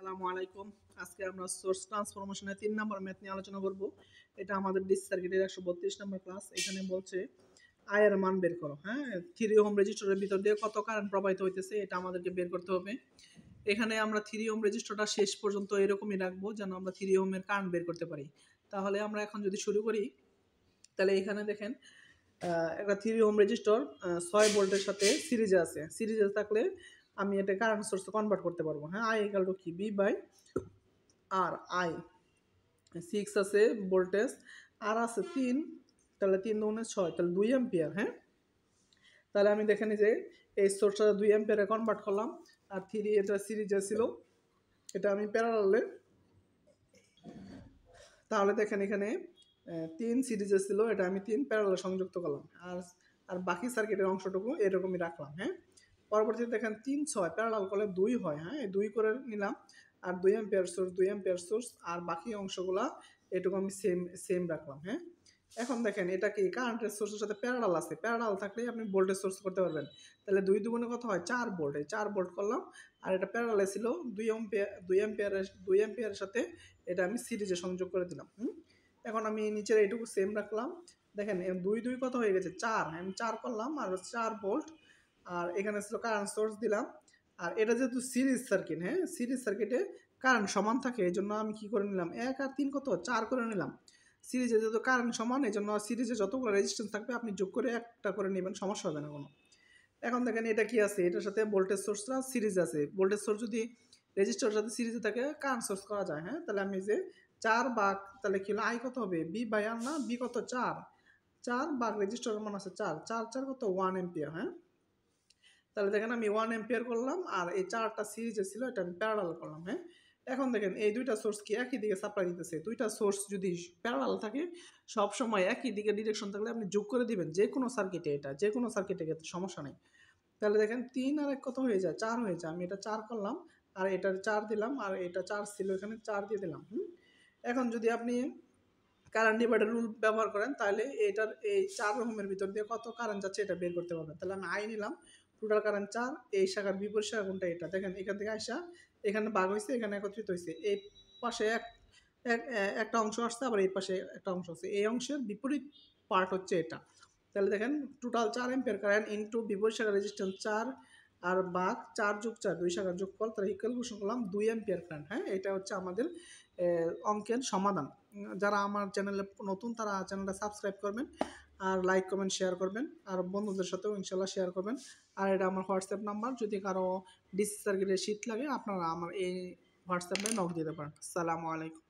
আসসালামু আলাইকুম। আজকে আমরা সোর্স ট্রান্সফরমেশনের ৩ নম্বর ম্যাথ নিয়ে আলোচনা করব। এটা আমাদের ডিসি সার্কিটের ১৩২ নম্বর ক্লাস। এখানে বলছে I এর মান বের করো। হ্যাঁ? 3 ওহম রেজিস্টরের ভিতর দিয়ে কত কারেন্ট প্রবাহিত হইতেছে এটা আমাদেরকে বের করতে হবে। এখানে আমরা 3 ওহম রেজিস্টরটা শেষ পর্যন্ত এরকমই রাখবো যেন আমরা 3 ওহমের কারেন্ট বের করতে পারি। তাহলে আমরা এখন যদি শুরু করি তাহলে এখানে দেখেন একটা 3 ওহম রেজিস্টর 6 ভোল্টের সাথে সিরিজে আছে। সিরিজে থাকলে আমি এটা কারেন্ট সোর্সে কনভার্ট করতে পারবো। হ্যাঁ? I ইকুয়াল টু কি? V বাই আর I 6 আছে ভোল্টেজ, আর আছে 3, তাহলে 3 দুগুণে 6, তাহলে 2 অ্যাম্পিয়ার। হ্যাঁ, তাহলে আমি দেখে নিই যে এই সোর্সটা 2 অ্যাম্পিয়ারে কনভার্ট করলাম, আর 3 এটা সিরিজে ছিল, এটা আমি প্যারালালে, তাহলে দেখেন এখানে 3 সিরিজে ছিল, এটা আমি 3 প্যারালালে সংযুক্ত করলাম, আর বাকি সার্কিটের অংশটুকু এরকমই রাখলাম। হ্যাঁ, পরবর্তীতে দেখেন 3 6 প্যারালাল করলে 2 হয়। হ্যাঁ, 2 করে নিলাম, আর 2 অ্যাম্পিয়ার সোর্স 2 অ্যাম্পিয়ার সোর্স, আর বাকি অংশগুলা এটুকু আমি সেম রাখলাম। হ্যাঁ, এখন দেখেন এটা কি কারেন্টের সোর্সের সাথে প্যারালাল আছে, প্যারালাল থাকলে আপনি ভোল্টেজ সোর্স করতে পারবেন। তাহলে 2 দুগুণে কত হয়? 4 ভোল্ট। এই 4 ভোল্ট করলাম, আর এটা প্যারালালে ছিল 2 অ্যাম্পিয়ারের সাথে এটা আমি সিরিজে সংযোগ করে দিলাম। এখন আমি নিচের এইটুকু সেম রাখলাম। দেখেন 2 কত হয়ে গেছে? 4। আমি 4 করলাম, আর 4 ভোল্ট, আর এখানে ছিল কারেন্ট সোর্স দিলাম। আর এটা যেহেতু সিরিজ সার্কিট, হ্যাঁ, সিরিজ সার্কিটে কারেন্ট সমান থাকে, এই জন্য আমি কি করে নিলাম? 1 আর 3 কত? 4 করে নিলাম। সিরিজে যেহেতু কারেন্ট সমান, এই জন্য সিরিজে যতগুলো রেজিস্ট্যান্স থাকবে আপনি যোগ করে একটা করে নেবেন, সমস্যা হবে না কোনো। এখন দেখেন এটা কি আছে? এটার সাথে ভোল্টেজ সোর্সটা সিরিজ আছে। ভোল্টেজ সোর্স যদি রেজিস্টারের সাথে সিরিজে থাকে কারেন্ট সোর্স করা যায়। হ্যাঁ, তাহলে আমি যে 4 ভাগ, তাহলে কি হলো? I কত হবে? B বাই R না? B কত? 4 ভাগ রেজিস্টারের মান আছে 4, 4 কত? 1 এম্পিয়ার। হ্যাঁ, তাহলে দেখেন আমি 1 এম্পিয়ার করলাম, আর এই 4টা সিরিজে ছিল, এটা আমি প্যারালাল করলাম। হ্যাঁ, এখন দেখেন এই দুইটা সোর্স কি একই দিকে সাপ্লাই দিতেছে? দুইটা সোর্স যদি প্যারালাল থাকে, সব সময় একই দিকে ডিরেকশন থাকলে আপনি যোগ করে দিবেন যে কোনো সার্কিটে, এটা যে কোনো সার্কিটে ক্ষেত্রে সমস্যা নেই। তাহলে দেখেন 3 আর 1 কত হয়ে যায়? 4 হয়ে যায়। আমি এটা 4 করলাম, আর এটার 4 দিলাম, আর এটা 4 ছিল এখানে 4 দিয়ে দিলাম। এখন যদি আপনি কারেন্ট ডিভাইডার রুল ব্যবহার করেন, তাহলে এটার এই 4 ওহমের ভিতর দিয়ে কত কারেন্ট যাচ্ছে এটা বের করতে পারবেন। তাহলে আমি I নিলাম, টোটাল কারেন্ট 4, এই শাখার বিপরীত শাখা কোনটা? এটা। দেখেন এখান থেকে আইসা এখানে ভাগ হইছে, এখানে একত্রিত হইছে। এই পাশে একটা অংশ আসছে, আবার এই পাশে একটা অংশ আছে। এই অংশের বিপরীত পার্ট হচ্ছে এটা। তাহলে দেখেন টোটাল 4 অ্যাম্পিয়ার কারেন্ট ইনটু বিপরীত শাখার রেজিস্ট্যান্স 4, আর ভাগ 4 যোগ 4, 2 শাখার যোগফল, তাহলে ইকুয়াল করলাম 2 অ্যাম্পিয়ার কারেন্ট। হ্যাঁ, এটা হচ্ছে আমাদের অঙ্কের সমাধান। যারা আমার চ্যানেলে নতুন তারা চ্যানেলটা সাবস্ক্রাইব করবেন, আর লাইক কমেন্ট শেয়ার করবেন, আর বন্ধুদের সাথেও ইনশাল্লাহ শেয়ার করবেন। আর এটা আমার হোয়াটসঅ্যাপ নাম্বার, যদি কারো ডিসি সার্কিটের শীট লাগে আপনারা আমার এই হোয়াটসঅ্যাপে নক দিতে পারেন। আসসালামু আলাইকুম।